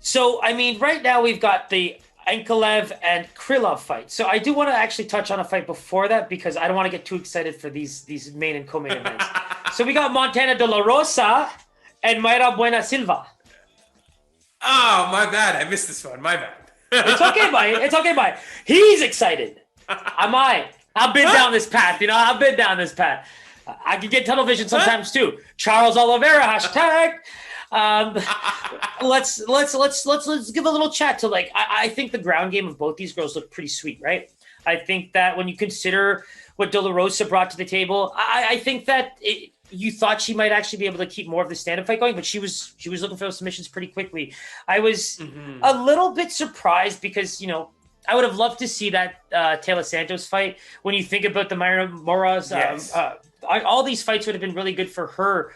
So, I mean, right now we've got the Ankalaev and Krylov fight. So I do want to actually touch on a fight before that because I don't want to get too excited for these main and co-main events. So we got Montana de la Rosa and Mayra Bueno Silva. Oh, my bad. I missed this one. My bad. It's okay, buddy. It's okay, buddy. He's excited. Am I? I've been down this path. I've been down this path. I can get tunnel vision sometimes too. Charles Oliveira hashtag. Let's give a little chat to I think the ground game of both these girls look pretty sweet, right? I think that when you consider what De La Rosa brought to the table, I think that you thought she might actually be able to keep more of the stand-up fight going, but she was looking for those submissions pretty quickly. I was a little bit surprised because I would have loved to see that Taylor Santos fight. When you think about the Mayra Moraz, Yes. all these fights would have been really good for her.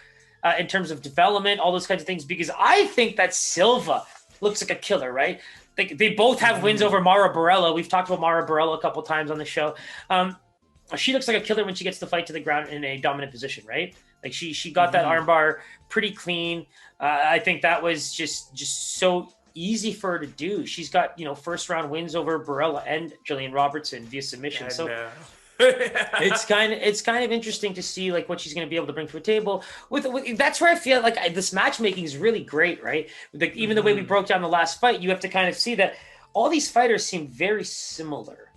In terms of development, all those kinds of things, because I think that Silva looks like a killer, right? They both have wins over Mayra Bueno. We've talked about Mayra Bueno a couple times on the show. She looks like a killer when she gets the fight to the ground in a dominant position, right? Like she got that armbar pretty clean. I think that was just so easy for her to do. She's got first round wins over Barella and Jillian Robertson via submission. It's kind of interesting to see what she's going to be able to bring to a table. With that's where I feel like this matchmaking is really great, right? Even the way we broke down the last fight, you have to kind of see that all these fighters seem very similar.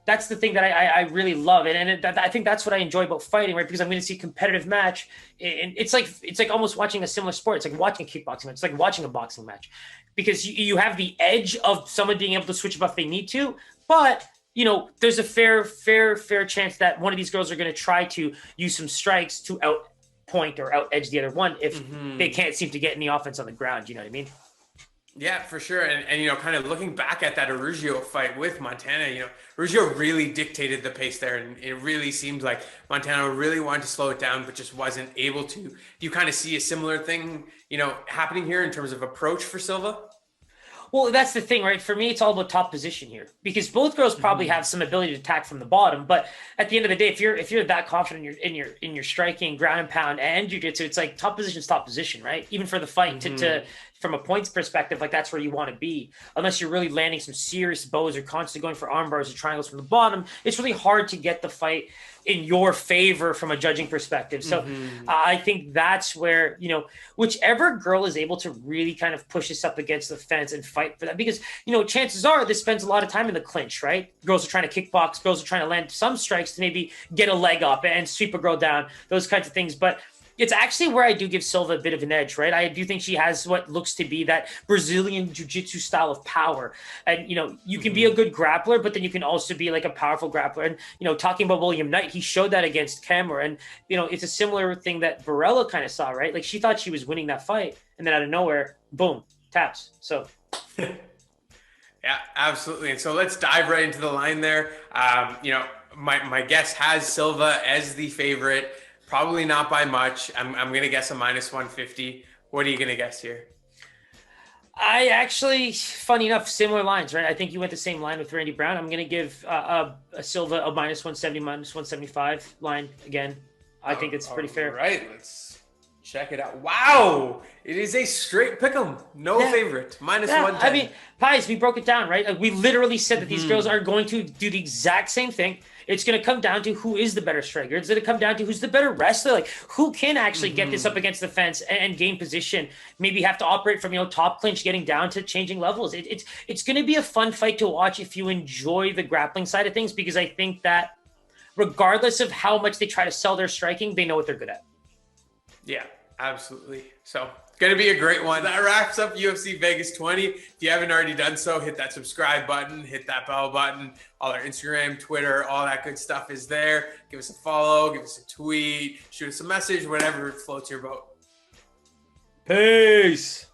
That's the thing that I really love, and I think that's what I enjoy about fighting, right? Because I'm going to see a competitive match, and it's like almost watching a similar sport. It's like watching a kickboxing match. It's like watching a boxing match, because you have the edge of someone being able to switch up if they need to, but there's a fair chance that one of these girls are going to try to use some strikes to outpoint or out edge the other one if they can't seem to get any offense on the ground. You know what I mean? Yeah, for sure. And kind of looking back at that Arugio fight with Montana, Arugio really dictated the pace there. And it really seemed like Montana really wanted to slow it down, but just wasn't able to. Do you kind of see a similar thing, happening here in terms of approach for Silva? Well, that's the thing, right? For me, it's all about top position here, because both girls probably have some ability to attack from the bottom. But at the end of the day, if you're that confident in your striking, ground and pound, and jiu-jitsu, it's like top position is top position, right? Even for the fight to from a points perspective, that's where you want to be. Unless you're really landing some serious bows or constantly going for arm bars or triangles from the bottom, it's really hard to get the fight in your favor from a judging perspective. So I think that's where, whichever girl is able to really kind of push this up against the fence and fight for that, because, chances are this spends a lot of time in the clinch, right? Girls are trying to kickbox, girls are trying to land some strikes to maybe get a leg up and sweep a girl down, those kinds of things. But it's actually where I do give Silva a bit of an edge, right? I do think she has what looks to be that Brazilian jiu-jitsu style of power. And, you can be a good grappler, but then you can also be like a powerful grappler. And, talking about William Knight, he showed that against Camera. And, it's a similar thing that Varela kind of saw, right? Like she thought she was winning that fight. And then out of nowhere, boom, taps. So... Yeah, absolutely. And so let's dive right into the line there. My guess has Silva as the favorite. Probably not by much. I'm going to guess a minus 150. What are you going to guess here? I actually, funny enough, similar lines, right? I think you went the same line with Randy Brown. I'm going to give a Silva a minus 170, minus 175 line again. I think it's pretty fair. All right, let's check it out. Wow, it is a straight pick'em. No favorite. Minus 110. I mean, Pies, we broke it down, right? Like, we literally said that these girls are going to do the exact same thing. It's going to come down to who is the better striker. It's going to come down to who's the better wrestler. Like, who can actually get this up against the fence and gain position. Maybe have to operate from, top clinch, getting down to changing levels. It's going to be a fun fight to watch if you enjoy the grappling side of things, because I think that regardless of how much they try to sell their striking, they know what they're good at. Yeah, absolutely. So going to be a great one. That wraps up UFC Vegas 20. If you haven't already done so, hit that subscribe button, hit that bell button. All our Instagram, Twitter, all that good stuff is there. Give us a follow, give us a tweet, shoot us a message, whatever floats your boat. Peace.